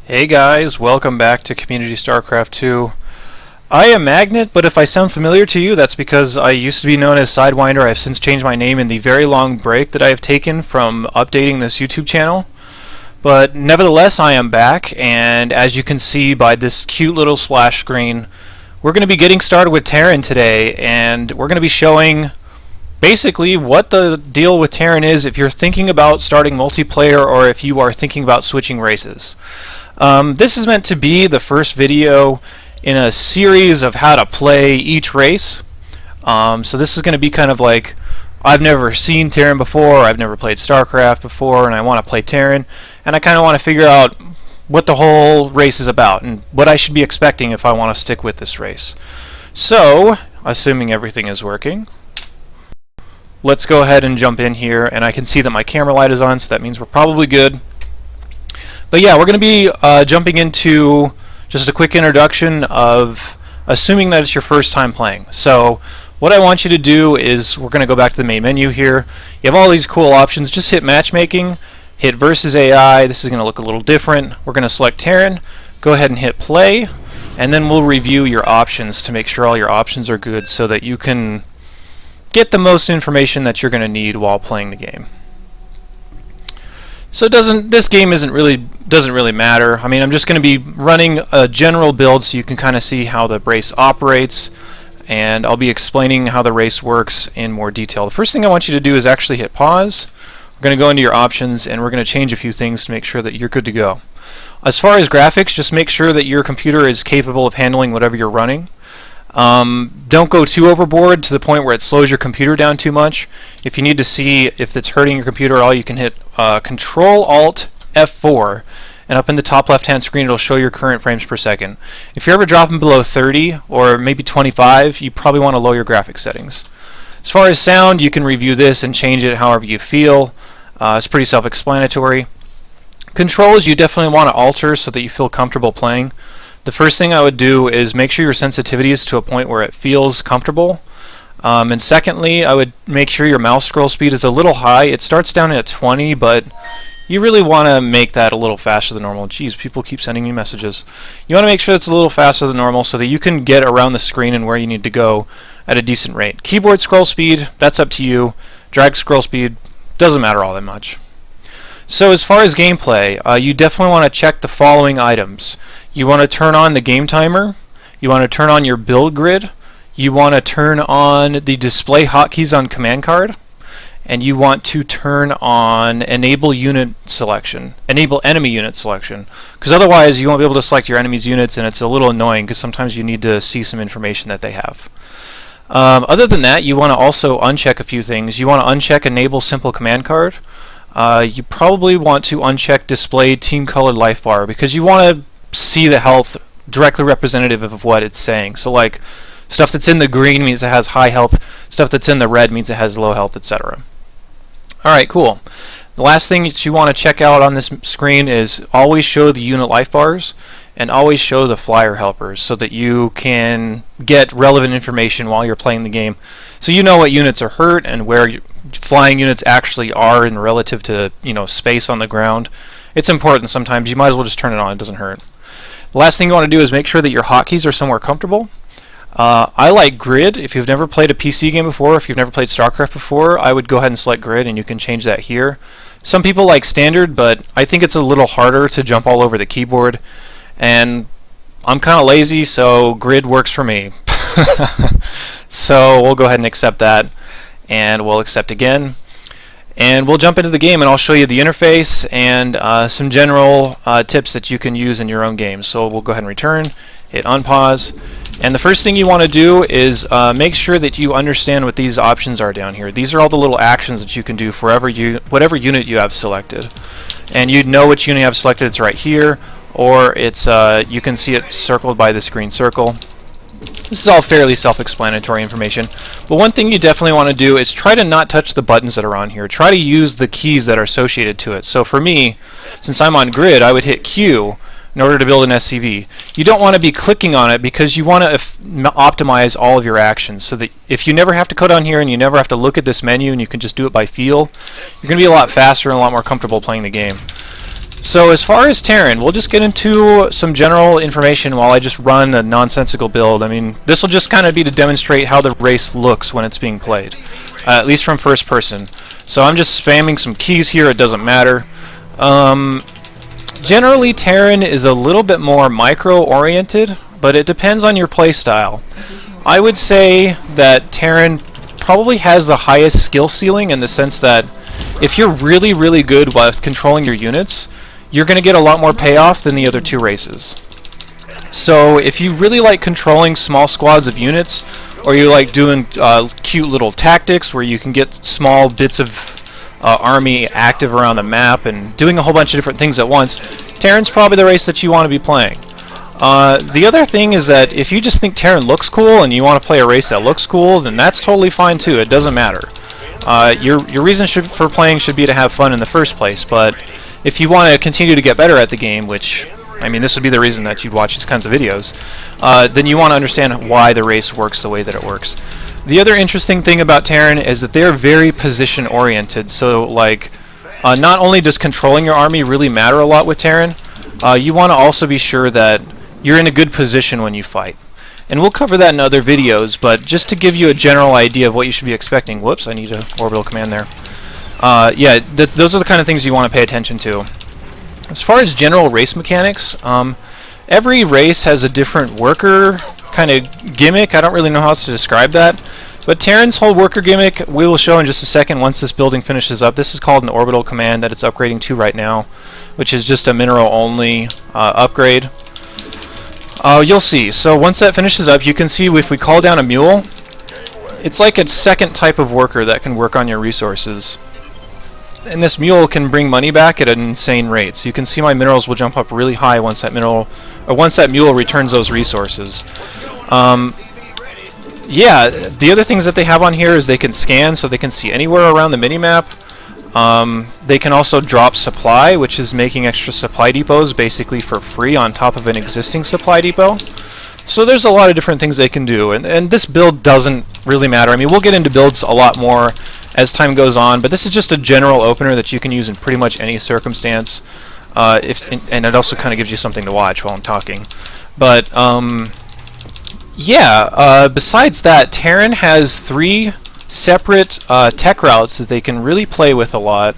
Hey guys, welcome back to Community Starcraft 2. I am Magnet, but if I sound familiar to you, that's because I used to be known as Sidewinder. I've since changed my name in the very long break that I have taken from updating this YouTube channel. But nevertheless, I am back, and as you can see by this cute little splash screen, we're going to be getting started with Terran today, and we're going to be showing basically what the deal with Terran is if you're thinking about starting multiplayer or if you are thinking about switching races. This is meant to be the first video in a series of how to play each race. So this is going to be kind of like, I've never seen Terran before, I've never played Starcraft before, and I want to play Terran, and I kind of want to figure out what the whole race is about and what I should be expecting if I want to stick with this race. So, assuming everything is working, let's go ahead and jump in here, and I can see that my camera light is on, so that means we're probably good. But yeah, we're going to be jumping into just a quick introduction of assuming that it's your first time playing. So what I want you to do is we're going to go back to the main menu here. You have all these cool options. Just hit matchmaking, hit versus AI. This is going to look a little different. We're going to select Terran, go ahead and hit play, and then we'll review your options to make sure all your options are good so that you can get the most information that you're going to need while playing the game. So this game doesn't really matter. I mean, I'm just going to be running a general build so you can kind of see how the race operates, and I'll be explaining how the race works in more detail. The first thing I want you to do is actually hit pause. We're going to go into your options, and we're going to change a few things to make sure that you're good to go. As far as graphics, just make sure that your computer is capable of handling whatever you're running. Don't go too overboard to the point where it slows your computer down too much. If you need to see if it's hurting your computer at all, you can hit Control-Alt-F4, and up in the top left-hand screen it'll show your current frames per second. If you're ever dropping below 30 or maybe 25, you probably want to lower your graphics settings. As far as sound, you can review this and change it however you feel. It's pretty self-explanatory. Controls you definitely want to alter so that you feel comfortable playing. The first thing I would do is make sure your sensitivity is to a point where it feels comfortable. And secondly, I would make sure your mouse scroll speed is a little high. It starts down at 20, but you really want to make that a little faster than normal. Jeez, people keep sending me messages. You want to make sure it's a little faster than normal so that you can get around the screen and where you need to go at a decent rate. Keyboard scroll speed, that's up to you. Drag scroll speed, doesn't matter all that much. So as far as gameplay, you definitely want to check the following items. You want to turn on the game timer, you want to turn on your build grid, you want to turn on the display hotkeys on command card, and you want to turn on enable unit selection, enable enemy unit selection, because otherwise you won't be able to select your enemy's units, and it's a little annoying because sometimes you need to see some information that they have. Other than that, you want to also uncheck a few things. You want to uncheck enable simple command card. You probably want to uncheck display team colored life bar because you want to see the health directly representative of what it's saying. So like stuff that's in the green means it has high health, stuff that's in the red means it has low health, etc. Alright, cool. The last thing that you want to check out on this screen is always show the unit life bars and always show the flyer helpers so that you can get relevant information while you're playing the game. So you know what units are hurt and where flying units actually are in relative to, space on the ground. It's important sometimes. You might as well just turn it on. It doesn't hurt. The last thing you want to do is make sure that your hotkeys are somewhere comfortable. I like grid. If you've never played a PC game before, if you've never played Starcraft before, I would go ahead and select grid, and you can change that here. Some people like standard, but I think it's a little harder to jump all over the keyboard, and I'm kind of lazy, so grid works for me. So we'll go ahead and accept that, and we'll accept again. And we'll jump into the game and I'll show you the interface and some general tips that you can use in your own game. So we'll go ahead and return, hit unpause, and the first thing you want to do is make sure that you understand what these options are down here. These are all the little actions that you can do for whatever unit you have selected. And you'd know which unit you have selected. It's right here, or it's you can see it circled by this green circle. This is all fairly self-explanatory information, but one thing you definitely want to do is try to not touch the buttons that are on here. Try to use the keys that are associated to it. So for me, since I'm on grid, I would hit Q in order to build an SCV. You don't want to be clicking on it because you want to optimize all of your actions so that if you never have to go down here and you never have to look at this menu and you can just do it by feel, you're going to be a lot faster and a lot more comfortable playing the game. So as far as Terran, we'll just get into some general information while I just run a nonsensical build. I mean, this will just kind of be to demonstrate how the race looks when it's being played, at least from first person. So I'm just spamming some keys here, it doesn't matter. Generally, Terran is a little bit more micro-oriented, but it depends on your playstyle. I would say that Terran probably has the highest skill ceiling in the sense that if you're really, really good with controlling your units, you're going to get a lot more payoff than the other two races. So if you really like controlling small squads of units, or you like doing cute little tactics where you can get small bits of army active around the map and doing a whole bunch of different things at once, Terran's probably the race that you want to be playing. The other thing is that if you just think Terran looks cool and you want to play a race that looks cool, then that's totally fine too. It doesn't matter. Your reason for playing should be to have fun in the first place, but if you want to continue to get better at the game, which, I mean, this would be the reason that you'd watch these kinds of videos, then you want to understand why the race works the way that it works. The other interesting thing about Terran is that they're very position oriented, so like not only does controlling your army really matter a lot with Terran, you want to also be sure that you're in a good position when you fight. And we'll cover that in other videos, but just to give you a general idea of what you should be expecting. Whoops, I need an orbital command there. Yeah, those are the kind of things you want to pay attention to. As far as general race mechanics, every race has a different worker kind of gimmick. I don't really know how else to describe that. But Terran's whole worker gimmick we will show in just a second once this building finishes up. This is called an orbital command that it's upgrading to right now, which is just a mineral only upgrade. You'll see. So once that finishes up, you can see if we call down a mule, it's like a second type of worker that can work on your resources. And this mule can bring money back at an insane rate. So you can see my minerals will jump up really high once that mule returns those resources. Yeah, the other things that they have on here is they can scan, so they can see anywhere around the minimap. They can also drop supply, which is making extra supply depots basically for free on top of an existing supply depot. So there's a lot of different things they can do, and this build doesn't really matter. I mean, we'll get into builds a lot more as time goes on, but this is just a general opener that you can use in pretty much any circumstance. And it also kind of gives you something to watch while I'm talking. But yeah, besides that, Terran has 3 separate tech routes that they can really play with a lot.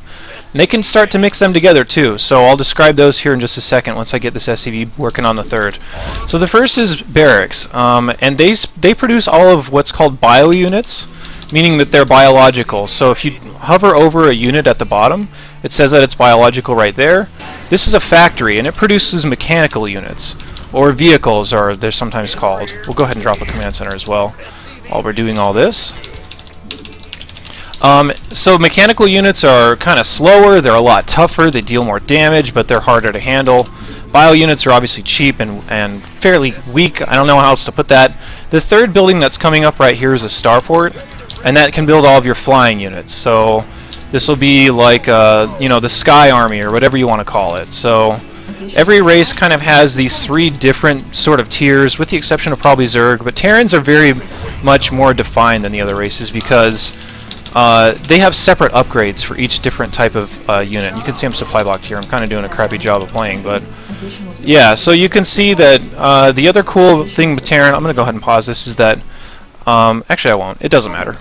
And they can start to mix them together too. So I'll describe those here in just a second once I get this SCV working on the third. So the first is barracks, and they produce all of what's called bio units, meaning that they're biological. So if you hover over a unit at the bottom, it says that it's biological right there. This is a factory, and it produces mechanical units, or vehicles, or they're sometimes called. We'll go ahead and drop a command center as well while we're doing all this. So mechanical units are kind of slower, they're a lot tougher, they deal more damage, but they're harder to handle. Bio units are obviously cheap and fairly weak. I don't know how else to put that. The third building that's coming up right here is a starport, and that can build all of your flying units. So this will be like you know, the Sky Army or whatever you want to call it. So every race kind of has these 3 different sort of tiers, with the exception of probably Zerg, but Terrans are very much more defined than the other races because they have separate upgrades for each different type of unit. You can see I'm supply blocked here. I'm kind of doing a crappy job of playing, but yeah, so you can see that the other cool thing with Terran, I'm going to go ahead and pause this, is that, actually I won't, it doesn't matter.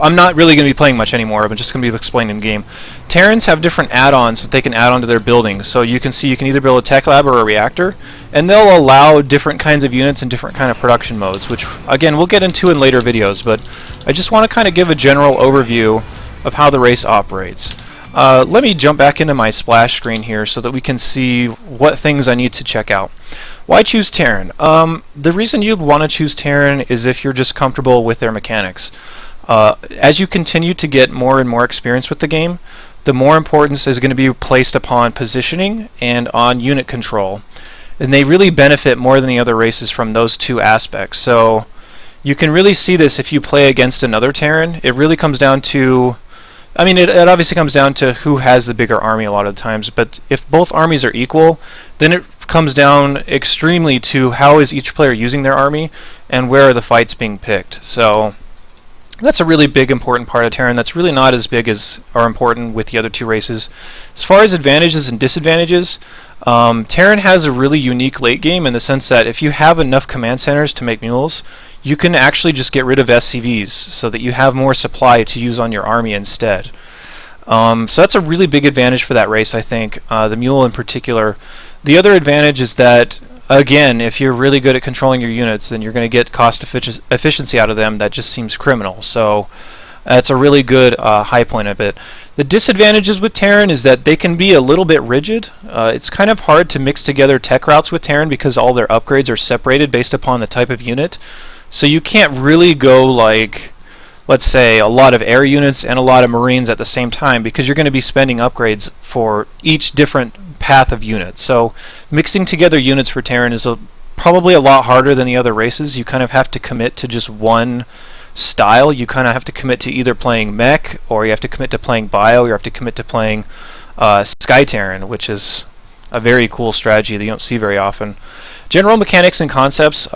I'm not really going to be playing much anymore. I'm just going to be explaining the game. Terrans have different add-ons that they can add onto their buildings. So you can see you can either build a tech lab or a reactor, and they'll allow different kinds of units and different kind of production modes, which again we'll get into in later videos. But I just want to kind of give a general overview of how the race operates. Let me jump back into my splash screen here so that we can see what things I need to check out. Why choose Terran? The reason you'd want to choose Terran is if you're just comfortable with their mechanics. As you continue to get more and more experience with the game, the more importance is going to be placed upon positioning and on unit control. And they really benefit more than the other races from those 2 aspects. So you can really see this if you play against another Terran. It really comes down to, I mean, it obviously comes down to who has the bigger army a lot of the times, but if both armies are equal, then it comes down extremely to how is each player using their army and where are the fights being picked. So That's a really big important part of Terran that's really not as big as or important with the other two races. As far as advantages and disadvantages, Terran has a really unique late game in the sense that if you have enough command centers to make mules, you can actually just get rid of SCVs so that you have more supply to use on your army instead. So that's a really big advantage for that race, I think, the mule in particular. The other advantage is that, again, if you're really good at controlling your units, then you're going to get cost efficiency out of them that just seems criminal. So that's a really good high point of it. The disadvantages with Terran is that they can be a little bit rigid. It's kind of hard to mix together tech routes with Terran because all their upgrades are separated based upon the type of unit. So you can't really go like, let's say, a lot of air units and a lot of marines at the same time because you're going to be spending upgrades for each different path of units. So mixing together units for Terran is probably a lot harder than the other races. You kind of have to commit to just one style. You kind of have to commit to either playing mech, or you have to commit to playing bio, or you have to commit to playing Sky Terran, which is a very cool strategy that you don't see very often. General mechanics and concepts.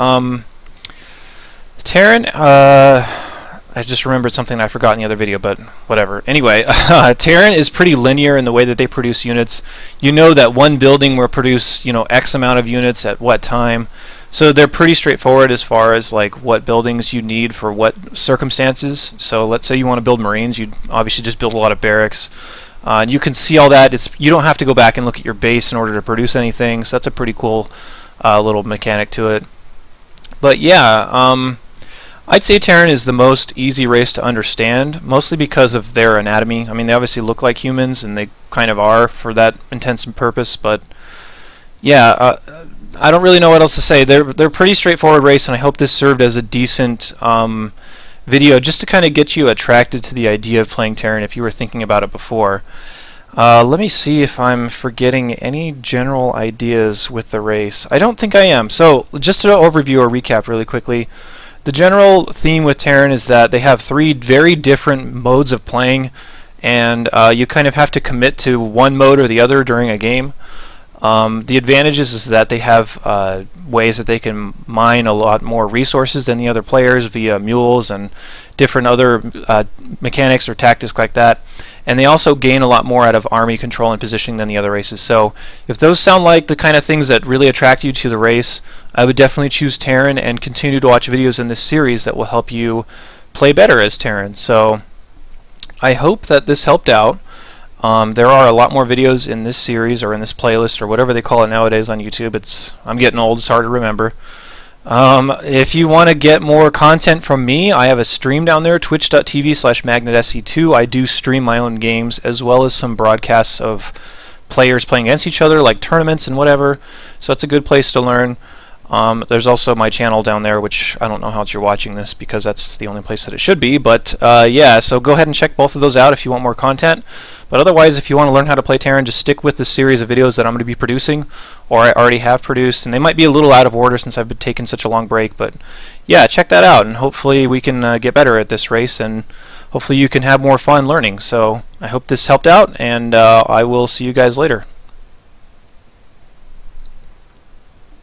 Terran, I just remembered something I forgot in the other video, but whatever. Anyway, Terran is pretty linear in the way that they produce units. You know that one building will produce, X amount of units at what time. So they're pretty straightforward as far as like what buildings you need for what circumstances. So let's say you want to build Marines, you'd obviously just build a lot of barracks. And you can see all that. You don't have to go back and look at your base in order to produce anything. So that's a pretty cool little mechanic to it. But yeah, I'd say Terran is the most easy race to understand, mostly because of their anatomy. I mean, they obviously look like humans, and they kind of are for that intents and purpose, but yeah, I don't really know what else to say. They're a pretty straightforward race, and I hope this served as a decent video just to kind of get you attracted to the idea of playing Terran if you were thinking about it before. Let me see if I'm forgetting any general ideas with the race. I don't think I am. So just to overview or recap really quickly, the general theme with Terran is that they have 3 very different modes of playing, and you kind of have to commit to one mode or the other during a game. The advantages is that they have ways that they can mine a lot more resources than the other players via mules and different other mechanics or tactics like that. And they also gain a lot more out of army control and positioning than the other races. So if those sound like the kind of things that really attract you to the race, I would definitely choose Terran and continue to watch videos in this series that will help you play better as Terran. So I hope that this helped out. There are a lot more videos in this series or in this playlist or whatever they call it nowadays on YouTube. I'm getting old, it's hard to remember. If you want to get more content from me, I have a stream down there, twitch.tv/magnetsc2. I do stream my own games as well as some broadcasts of players playing against each other, like tournaments and whatever. So that's a good place to learn. There's also my channel down there, which I don't know how else you're watching this because that's the only place that it should be. But yeah, so go ahead and check both of those out if you want more content. But otherwise, if you want to learn how to play Terran, just stick with the series of videos that I'm going to be producing, or I already have produced. And they might be a little out of order since I've been taking such a long break. But yeah, check that out, and hopefully we can get better at this race, and hopefully you can have more fun learning. So I hope this helped out, and I will see you guys later.